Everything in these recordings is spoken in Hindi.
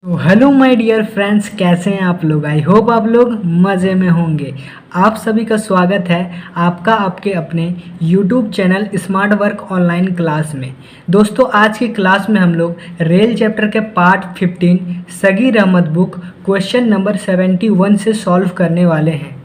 तो हेलो माय डियर फ्रेंड्स, कैसे हैं आप लोग। आई होप आप लोग मज़े में होंगे। आप सभी का स्वागत है आपका आपके अपने YouTube channel smart work online class में। दोस्तों, आज की क्लास में हम लोग रेल चैप्टर के part 15 Sagir Ahmad book question number 71 से सॉल्व करने वाले हैं।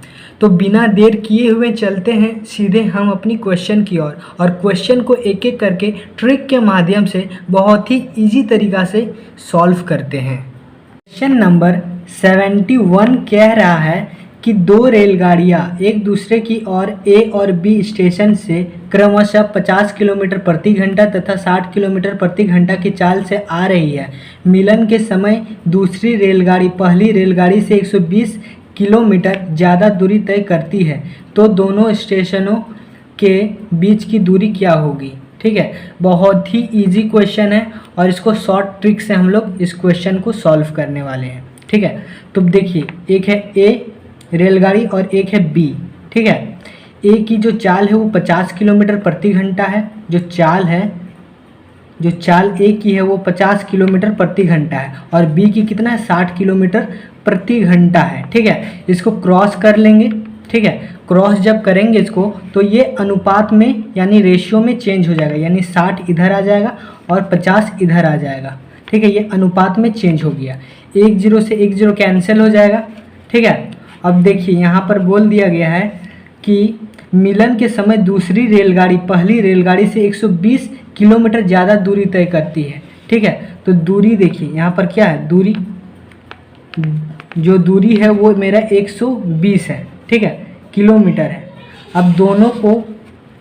तो बिना देर किए हुए चलते हैं सीधे हम अपनी क्वेश्चन की ओर और क्वेश्चन को एक एक करके ट्रिक के माध्यम से बहुत ही इजी तरीक़ा से सॉल्व करते हैं। क्वेश्चन नंबर 71 कह रहा है कि दो रेलगाड़ियां एक दूसरे की ओर ए और बी स्टेशन से क्रमशः 50 किलोमीटर प्रति घंटा तथा 60 किलोमीटर प्रति घंटा की चाल से आ रही है। मिलन के समय दूसरी रेलगाड़ी पहली रेलगाड़ी से 120 किलोमीटर ज़्यादा दूरी तय करती है, तो दोनों स्टेशनों के बीच की दूरी क्या होगी। ठीक है, बहुत ही इजी क्वेश्चन है और इसको शॉर्ट ट्रिक से हम लोग इस क्वेश्चन को सॉल्व करने वाले हैं। ठीक है, तो देखिए, एक है ए रेलगाड़ी और एक है बी। ठीक है, ए की जो चाल है वो 50 किलोमीटर प्रति घंटा है। जो चाल ए की है वो 50 किलोमीटर प्रति घंटा है और बी की कितना है, 60 किलोमीटर प्रति घंटा है। ठीक है, इसको क्रॉस कर लेंगे। ठीक है, क्रॉस जब करेंगे इसको तो ये अनुपात में यानी रेशियो में चेंज हो जाएगा, यानी 60 इधर आ जाएगा और 50 इधर आ जाएगा। ठीक है, ये अनुपात में चेंज हो गया। 10 से 10 कैंसिल हो जाएगा। ठीक है, अब देखिए यहाँ पर बोल दिया गया है कि मिलन के समय दूसरी रेलगाड़ी पहली रेलगाड़ी से 120 किलोमीटर ज़्यादा दूरी तय करती है। ठीक है, तो दूरी देखिए यहाँ पर क्या है, जो दूरी है वो मेरा 120 है। ठीक है, किलोमीटर है। अब दोनों को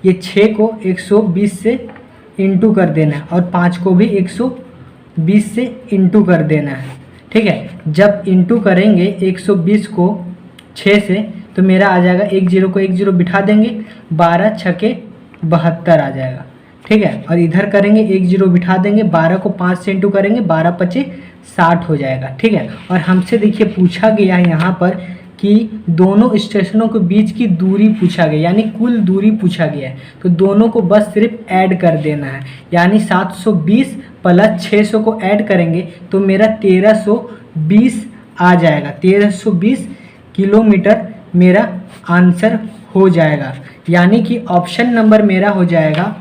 ये 6 को 120 से इंटू कर देना है और 5 को भी 120 से इंटू कर देना है। ठीक है, जब इंटू करेंगे 120 को 6 से तो मेरा आ जाएगा, 10 को 10 बिठा देंगे, 12 छके 72 आ जाएगा। ठीक है, और इधर करेंगे 10 बिठा देंगे, 12 को 5 से इंटू करेंगे, 12 पचे 60 हो जाएगा। ठीक है, और हमसे देखिए पूछा गया है यहाँ पर कि दोनों स्टेशनों के बीच की दूरी पूछा गया, यानी कुल दूरी पूछा गया है। तो दोनों को बस सिर्फ ऐड कर देना है, यानी 720 प्लस 600 को ऐड करेंगे तो मेरा 1320 आ जाएगा। 1320 किलोमीटर मेरा आंसर हो जाएगा, यानी कि ऑप्शन नंबर मेरा हो जाएगा,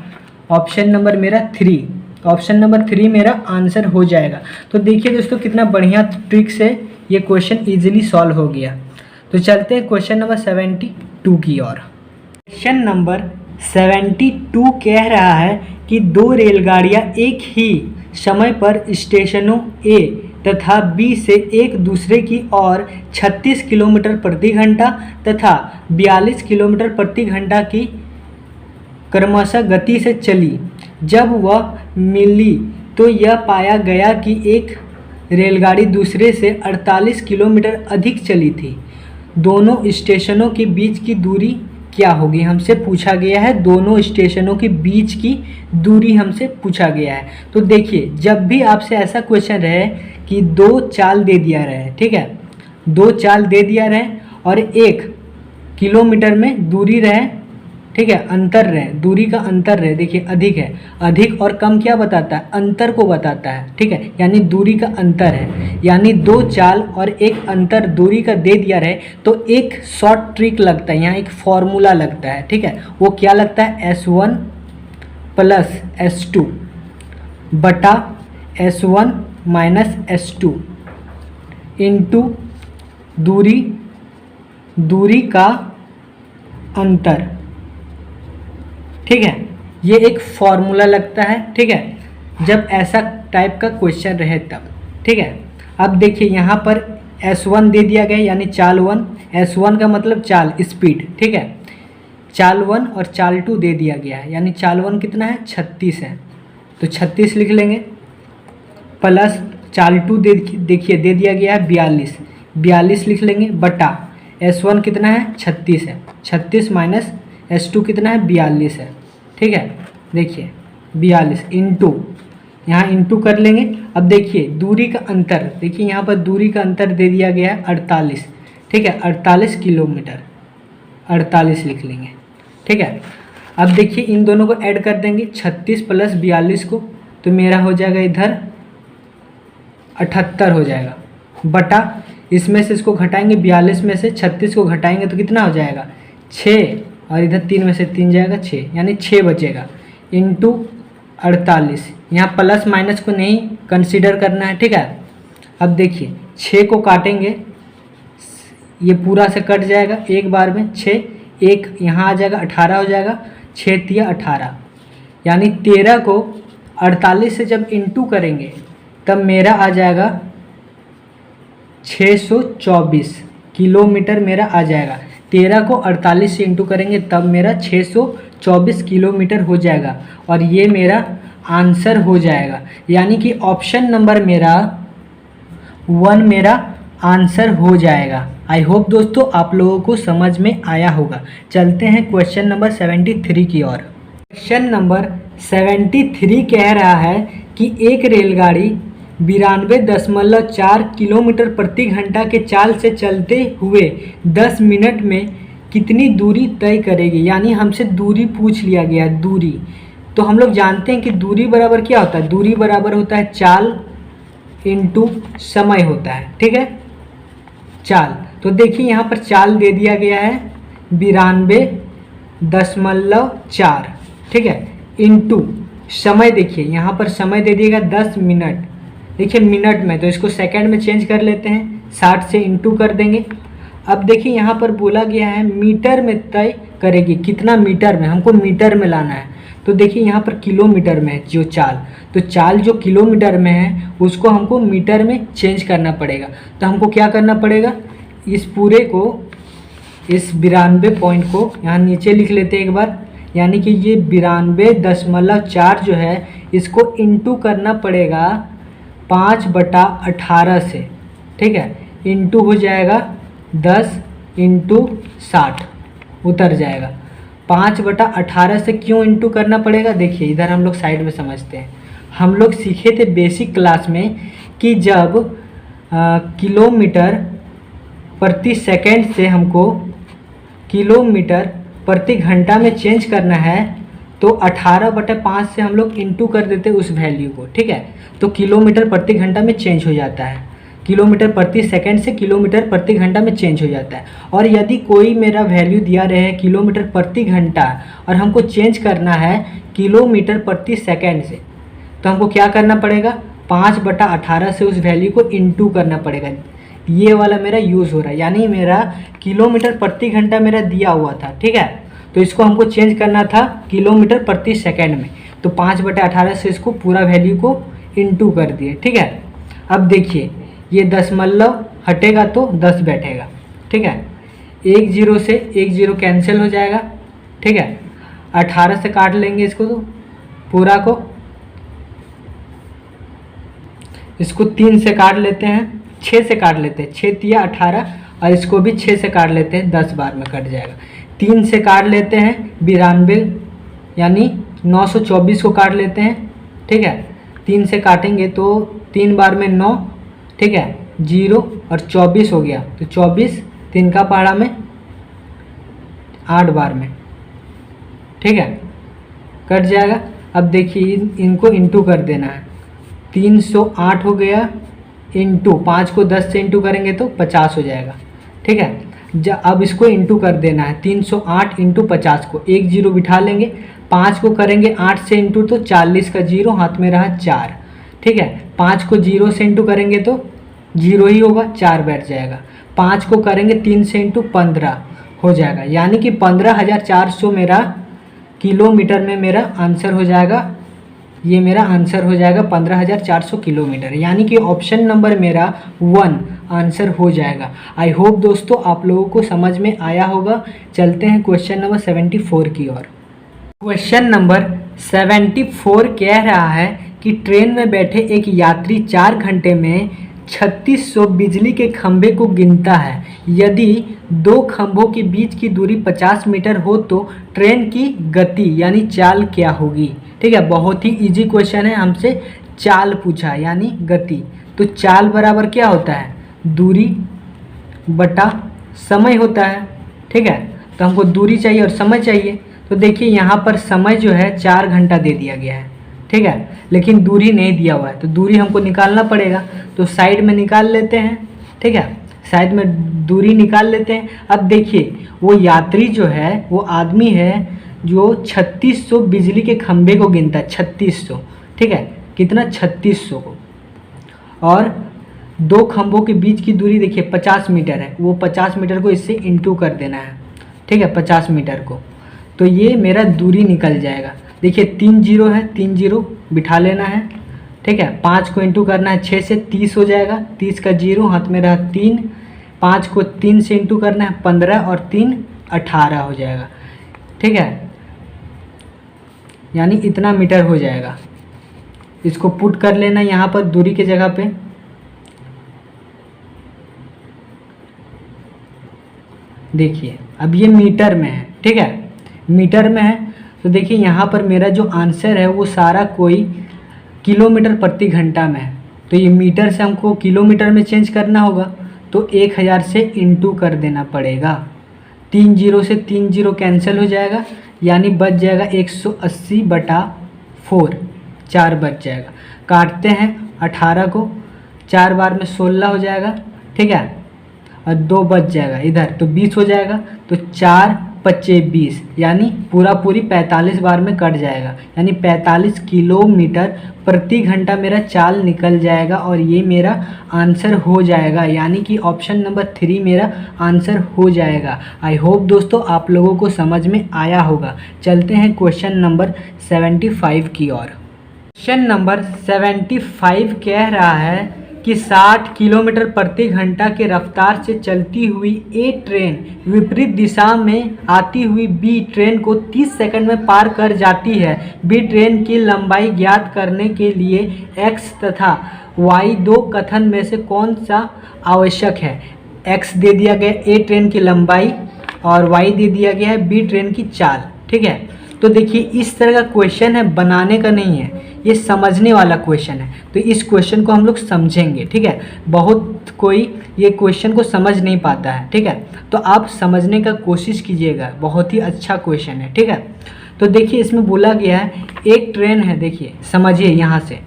ऑप्शन नंबर मेरा 3, ऑप्शन नंबर 3 मेरा आंसर हो जाएगा। तो देखिए दोस्तों, कितना बढ़िया ट्रिक से ये क्वेश्चन इजीली सॉल्व हो गया। तो चलते हैं क्वेश्चन नंबर 72 की ओर। क्वेश्चन नंबर 72 कह रहा है कि दो रेलगाड़ियां एक ही समय पर स्टेशनों ए तथा बी से एक दूसरे की ओर 36 किलोमीटर प्रति घंटा तथा 42 किलोमीटर प्रति घंटा की क्रमशः गति से चली। जब वह मिली तो यह पाया गया कि एक रेलगाड़ी दूसरे से 48 किलोमीटर अधिक चली थी। दोनों स्टेशनों के बीच की दूरी क्या होगी, हमसे पूछा गया है। दोनों स्टेशनों के बीच की दूरी हमसे पूछा गया है। तो देखिए, जब भी आपसे ऐसा क्वेश्चन रहे कि दो चाल दे दिया रहे, ठीक है, दो चाल दे दिया रहे और 1 किलोमीटर में दूरी रहे, ठीक है, अंतर रहे, दूरी का अंतर रहे। देखिए अधिक है, अधिक और कम क्या बताता है, अंतर को बताता है। ठीक है, यानी दूरी का अंतर है, यानी दो चाल और एक अंतर दूरी का दे दिया रहे तो एक शॉर्ट ट्रिक लगता है, यहाँ एक फॉर्मूला लगता है। ठीक है, वो क्या लगता है, S1 प्लस S2 बटा S1 माइनस S2 इंटू दूरी का अंतर। ठीक है, ये एक फॉर्मूला लगता है। ठीक है, जब ऐसा टाइप का क्वेश्चन रहे तब। ठीक है, अब देखिए यहाँ पर S1 दे दिया गया, यानी चाल 1, S1 का मतलब चाल, स्पीड। ठीक है, चाल 1 और चाल 2 दे दिया गया है, यानी चाल 1 कितना है, 36 है, तो 36 लिख लेंगे, प्लस चाल 2 देखिए दे दिया गया है 42 लिख लेंगे, बटा S1 कितना है, 36 है, 36 माइनस S2 कितना है, 42 है। ठीक है, देखिए 42 इंटू, यहाँ इंटू कर लेंगे। अब देखिए दूरी का अंतर, देखिए यहाँ पर दूरी का अंतर दे दिया गया है 48। ठीक है, 48 किलोमीटर, 48 लिख लेंगे। ठीक है, अब देखिए इन दोनों को ऐड कर देंगे, 36 प्लस 42 को, तो मेरा हो जाएगा इधर 78 हो जाएगा, बटा इसमें से इसको घटाएंगे 42 में से 36 को घटाएंगे तो कितना हो जाएगा 6, और इधर 3 में से 3 जाएगा 6, यानी 6 बचेगा, इंटू 48। यहाँ प्लस माइनस को नहीं कंसीडर करना है, ठीक है। अब देखिए 6 को काटेंगे, ये पूरा से कट जाएगा एक बार में, 6 एक यहाँ आ जाएगा 18 हो जाएगा, 6 तिया 18, यानी 13 को 48 से जब इंटू करेंगे तब मेरा आ जाएगा 624 किलोमीटर मेरा आ जाएगा। 13 को 48 से इंटू करेंगे तब मेरा 624 किलोमीटर हो जाएगा, और ये मेरा आंसर हो जाएगा। यानी कि ऑप्शन नंबर मेरा 1 मेरा आंसर हो जाएगा। आई होप दोस्तों आप लोगों को समझ में आया होगा। चलते हैं क्वेश्चन नंबर 73 की ओर। क्वेश्चन नंबर 73 कह रहा है कि एक रेलगाड़ी 92.4 किलोमीटर प्रति घंटा के चाल से चलते हुए 10 मिनट में कितनी दूरी तय करेगी। यानी हमसे दूरी पूछ लिया गया है, दूरी। तो हम लोग जानते हैं कि दूरी बराबर क्या होता है, दूरी बराबर होता है चाल इंटू समय होता है, ठीक है, चाल। तो देखिए यहाँ पर चाल दे दिया गया है 92.4, ठीक है, इंटू समय। देखिए यहाँ पर समय दे दिएगा 10 मिनट, देखिए मिनट में, तो इसको सेकंड में चेंज कर लेते हैं, 60 से इंटू कर देंगे। अब देखिए यहाँ पर बोला गया है मीटर में तय करेगी, कितना मीटर में, हमको मीटर में लाना है। तो देखिए यहाँ पर किलोमीटर में है जो चाल, तो चाल जो किलोमीटर में है उसको हमको मीटर में चेंज करना पड़ेगा। तो हमको क्या करना पड़ेगा, इस पूरे को, इस 92 पॉइंट को यहाँ नीचे लिख लेते हैं एक बार। यानी कि ये 92.4 जो है इसको इंटू करना पड़ेगा 5/18 से, ठीक है, इंटू हो जाएगा 10 इंटू 60 उतर जाएगा। 5/18 से क्यों इंटू करना पड़ेगा, देखिए इधर हम लोग साइड में समझते हैं। हम लोग सीखे थे बेसिक क्लास में कि जब किलोमीटर प्रति सेकंड से हमको किलोमीटर प्रति घंटा में चेंज करना है तो 18/5 से हम लोग इंटू कर देते उस वैल्यू को, ठीक है। तो किलोमीटर प्रति घंटा में चेंज हो जाता है, किलोमीटर प्रति सेकंड से किलोमीटर प्रति घंटा में चेंज हो जाता है। और यदि कोई मेरा वैल्यू दिया रहे किलोमीटर प्रति घंटा और हमको चेंज करना है किलोमीटर प्रति सेकंड से, तो हमको क्या करना पड़ेगा, 5/18 से उस वैल्यू को इंटू करना पड़ेगा। ये वाला मेरा यूज़ हो रहा है, यानी मेरा किलोमीटर प्रति घंटा मेरा दिया हुआ था, ठीक है, तो इसको हमको चेंज करना था किलोमीटर प्रति सेकंड में। तो 5/18 से इसको पूरा वैल्यू को इंटू कर दिए, ठीक है। अब देखिए ये दशमलव हटेगा तो 10 बैठेगा, ठीक है, 1 0 से 1 0 कैंसिल हो जाएगा, ठीक है। 18 से काट लेंगे इसको, तो पूरा को, इसको 3 से काट लेते हैं, 6 से काट लेते हैं, 6 तिया 18, और इसको भी 6 से काट लेते हैं, 10 बार में कट जाएगा। 3 से काट लेते हैं 92, यानी 924 को काट लेते हैं, ठीक है। 3 से काटेंगे तो 3 बार में 9, ठीक है, 0 और 24 हो गया, तो 24 3 का पहाड़ा में 8 बार में, ठीक है, कट जाएगा। अब देखिए इनको इंटू कर देना है, 308 हो गया, इंटू 5 को 10 से इंटू करेंगे तो 50 हो जाएगा, ठीक है। अब इसको इंटू कर देना है, 308 इंटू 50 को 1 0 बिठा लेंगे, 5 को करेंगे 8 से इंटू तो 40 का 0 हाथ में रहा 4, ठीक है। 5 को 0 से इंटू करेंगे तो 0 ही होगा, 4 बैठ जाएगा। 5 को करेंगे 3 से इंटू 15 हो जाएगा, यानी कि 15,400 मेरा किलोमीटर में मेरा आंसर हो जाएगा। ये मेरा आंसर हो जाएगा 15,400 किलोमीटर, यानी कि ऑप्शन नंबर मेरा 1 आंसर हो जाएगा। आई होप दोस्तों आप लोगों को समझ में आया होगा। चलते हैं क्वेश्चन नंबर 74 की ओर। क्वेश्चन नंबर 74 कह रहा है कि ट्रेन में बैठे एक यात्री 4 घंटे में 3600 बिजली के खंभे को गिनता है। यदि 2 खंभों के बीच की दूरी 50 मीटर हो तो ट्रेन की गति यानी चाल क्या होगी, ठीक है। बहुत ही इजी क्वेश्चन है, हमसे चाल पूछा है यानी गति। तो चाल बराबर क्या होता है, दूरी बटा समय होता है, ठीक है। तो हमको दूरी चाहिए और समय चाहिए। तो देखिए यहाँ पर समय जो है 4 घंटा दे दिया गया है, ठीक है, लेकिन दूरी नहीं दिया हुआ है, तो दूरी हमको निकालना पड़ेगा। तो तो साइड में निकाल लेते हैं, ठीक है, साइड में दूरी निकाल लेते हैं। अब देखिए वो यात्री जो है वो आदमी है जो 3600 बिजली के खंभे को गिनता है, 3600, ठीक है, कितना 3600 को, और दो खंभों के बीच की दूरी देखिए 50 मीटर है, वो 50 मीटर को इससे इंटू कर देना है, ठीक है, 50 मीटर को, तो ये मेरा दूरी निकल जाएगा। देखिए 3 जीरो है, 3 जीरो बिठा लेना है, ठीक है, 5 को इंटू करना है 6 से, 30 हो जाएगा, 30 का जीरो हाथ में रहा 3, 5 को 3 से इंटू करना है 15 और 3 18 हो जाएगा, ठीक है, यानी इतना मीटर हो जाएगा। इसको पुट कर लेना यहाँ पर दूरी के जगह पे, देखिए अब ये मीटर में है, ठीक है, मीटर में है, तो देखिए यहाँ पर मेरा जो आंसर है वो सारा कोई किलोमीटर प्रति घंटा में है, तो ये मीटर से हमको किलोमीटर में चेंज करना होगा, तो 1000 से इंटू कर देना पड़ेगा। 3 जीरो से 3 जीरो कैंसिल हो जाएगा, यानी बच जाएगा 180/4, 4 बच जाएगा। काटते हैं 18 को, 4 बार में 16 हो जाएगा, ठीक है, और 2 बच जाएगा इधर, तो 20 हो जाएगा, तो 4 पच्चे 20, यानी पूरी 45 बार में कट जाएगा, यानी 45 किलोमीटर प्रति घंटा मेरा चाल निकल जाएगा, और ये मेरा आंसर हो जाएगा, यानी कि ऑप्शन नंबर 3 मेरा आंसर हो जाएगा। आई होप दोस्तों आप लोगों को समझ में आया होगा। चलते हैं क्वेश्चन नंबर 75 की ओर। क्वेश्चन नंबर 75 कह रहा है कि 60 किलोमीटर प्रति घंटा के रफ्तार से चलती हुई ए ट्रेन विपरीत दिशा में आती हुई बी ट्रेन को 30 सेकंड में पार कर जाती है। बी ट्रेन की लंबाई ज्ञात करने के लिए एक्स तथा वाई दो कथन में से कौन सा आवश्यक है। एक्स दे दिया गया ए ट्रेन की लंबाई और वाई दे दिया गया है बी ट्रेन की चाल, ठीक है। तो देखिए इस तरह का क्वेश्चन है, बनाने का नहीं है, ये समझने वाला क्वेश्चन है, तो इस क्वेश्चन को हम लोग समझेंगे, ठीक है। बहुत कोई ये क्वेश्चन को समझ नहीं पाता है, ठीक है, तो आप समझने का कोशिश कीजिएगा, बहुत ही अच्छा क्वेश्चन है, ठीक है। तो देखिए इसमें बोला गया है एक ट्रेन है, देखिए समझिए, यहाँ से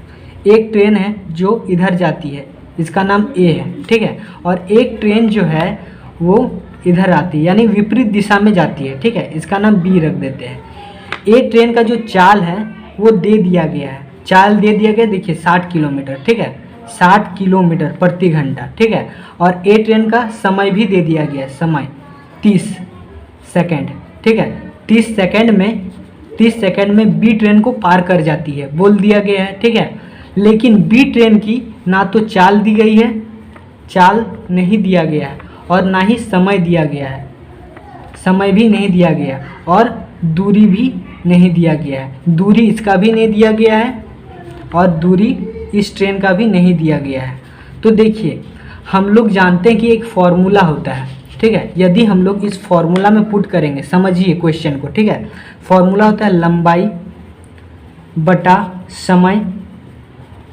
एक ट्रेन है जो इधर जाती है, इसका नाम ए है, ठीक है, और एक ट्रेन जो है वो इधर आती है, यानी विपरीत दिशा में जाती है, ठीक है, इसका नाम बी रख देते हैं। ए ट्रेन का जो चाल है वो दे दिया गया है, चाल दे दिया गया, देखिए 60 किलोमीटर, ठीक है, 60 किलोमीटर प्रति घंटा, ठीक है, और ए ट्रेन का समय भी दे दिया गया है, समय 30 सेकंड, ठीक है, 30 सेकंड में बी ट्रेन को पार कर जाती है, बोल दिया गया है, ठीक है। लेकिन बी ट्रेन की ना तो चाल दी गई है, चाल नहीं दिया गया है, और ना ही समय दिया गया है, समय भी नहीं दिया गया, और दूरी भी नहीं दिया गया है, दूरी इसका भी नहीं दिया गया है, और दूरी इस ट्रेन का भी नहीं दिया गया है। तो देखिए हम लोग जानते हैं कि एक फॉर्मूला होता है, ठीक है, यदि हम लोग इस फॉर्मूला में पुट करेंगे, समझिए क्वेश्चन को, ठीक है, फॉर्मूला होता है लंबाई बटा समय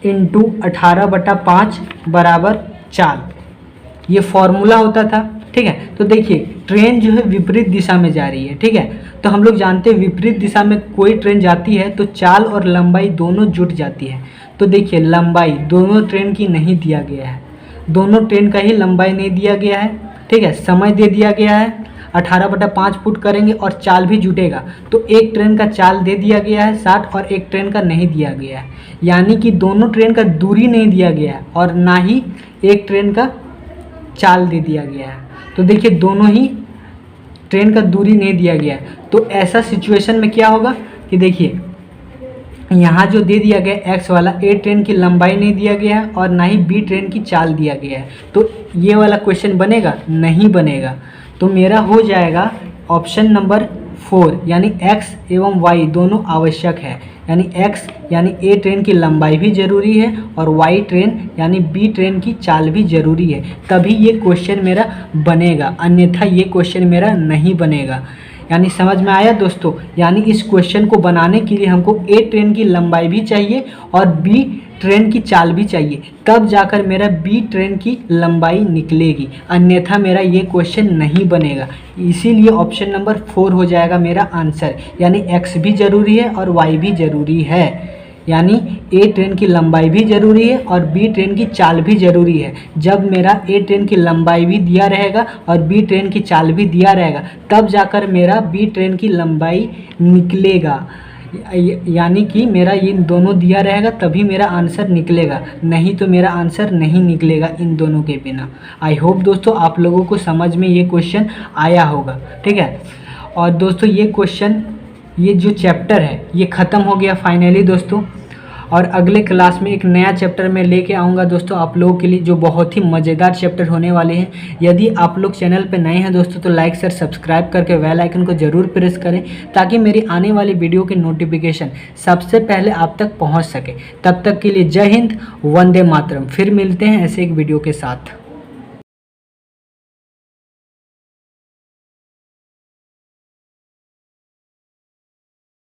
इंटू 18/5 बराबर चाल, ये फॉर्मूला होता था, ठीक है। तो देखिए ट्रेन जो है विपरीत दिशा में जा रही है, ठीक है, तो हम लोग जानते हैं विपरीत दिशा में कोई ट्रेन जाती है तो चाल और लंबाई दोनों जुट जाती है। तो देखिए लंबाई दोनों ट्रेन की नहीं दिया गया है, दोनों ट्रेन का ही लंबाई नहीं दिया गया है, ठीक है, समय दे दिया गया है, 18/5 पुट करेंगे और चाल भी जुटेगा, तो एक ट्रेन का चाल दे दिया गया है 60 और एक ट्रेन का नहीं दिया गया है, यानी कि दोनों ट्रेन का दूरी नहीं दिया गया है और ना ही एक ट्रेन का चाल दे दिया गया है। तो देखिए दोनों ही ट्रेन का दूरी नहीं दिया गया है, तो ऐसा सिचुएशन में क्या होगा कि देखिए यहाँ जो दे दिया गया एक्स वाला, ए ट्रेन की लंबाई नहीं दिया गया है और ना ही बी ट्रेन की चाल दिया गया है, तो ये वाला क्वेश्चन बनेगा नहीं बनेगा। तो मेरा हो जाएगा ऑप्शन नंबर 4, यानी एक्स एवं वाई दोनों आवश्यक है, यानी एक्स यानी ए ट्रेन की लंबाई भी ज़रूरी है और वाई ट्रेन यानी बी ट्रेन की चाल भी ज़रूरी है, तभी ये क्वेश्चन मेरा बनेगा, अन्यथा ये क्वेश्चन मेरा नहीं बनेगा। यानी समझ में आया दोस्तों, यानी इस क्वेश्चन को बनाने के लिए हमको ए ट्रेन की लंबाई भी चाहिए और बी ट्रेन की चाल भी चाहिए, तब जाकर मेरा बी ट्रेन की लंबाई निकलेगी, अन्यथा मेरा ये क्वेश्चन नहीं बनेगा। इसीलिए ऑप्शन नंबर 4 हो जाएगा मेरा आंसर, यानी एक्स भी ज़रूरी है और वाई भी ज़रूरी है। यानी ए ट्रेन की लंबाई भी ज़रूरी है और बी ट्रेन की चाल भी ज़रूरी है। जब मेरा ए ट्रेन की लंबाई भी दिया रहेगा और बी ट्रेन की चाल भी दिया रहेगा तब जाकर मेरा बी ट्रेन की लंबाई निकलेगा। यानी कि मेरा इन दोनों दिया रहेगा तभी मेरा आंसर निकलेगा, नहीं तो मेरा आंसर नहीं निकलेगा इन दोनों के बिना। आई होप दोस्तों आप लोगों को समझ में ये क्वेश्चन आया होगा। ठीक है, और दोस्तों ये क्वेश्चन, ये जो चैप्टर है ये ख़त्म हो गया फाइनली दोस्तों। और अगले क्लास में एक नया चैप्टर मैं लेके आऊँगा दोस्तों आप लोगों के लिए, जो बहुत ही मज़ेदार चैप्टर होने वाले हैं। यदि आप लोग चैनल पे नए हैं दोस्तों तो लाइक शेयर सब्सक्राइब करके बेल आइकन को ज़रूर प्रेस करें ताकि मेरी आने वाली वीडियो की नोटिफिकेशन सबसे पहले आप तक पहुँच सके। तब तक के लिए जय हिंद, वंदे मातरम। फिर मिलते हैं ऐसे एक वीडियो के साथ।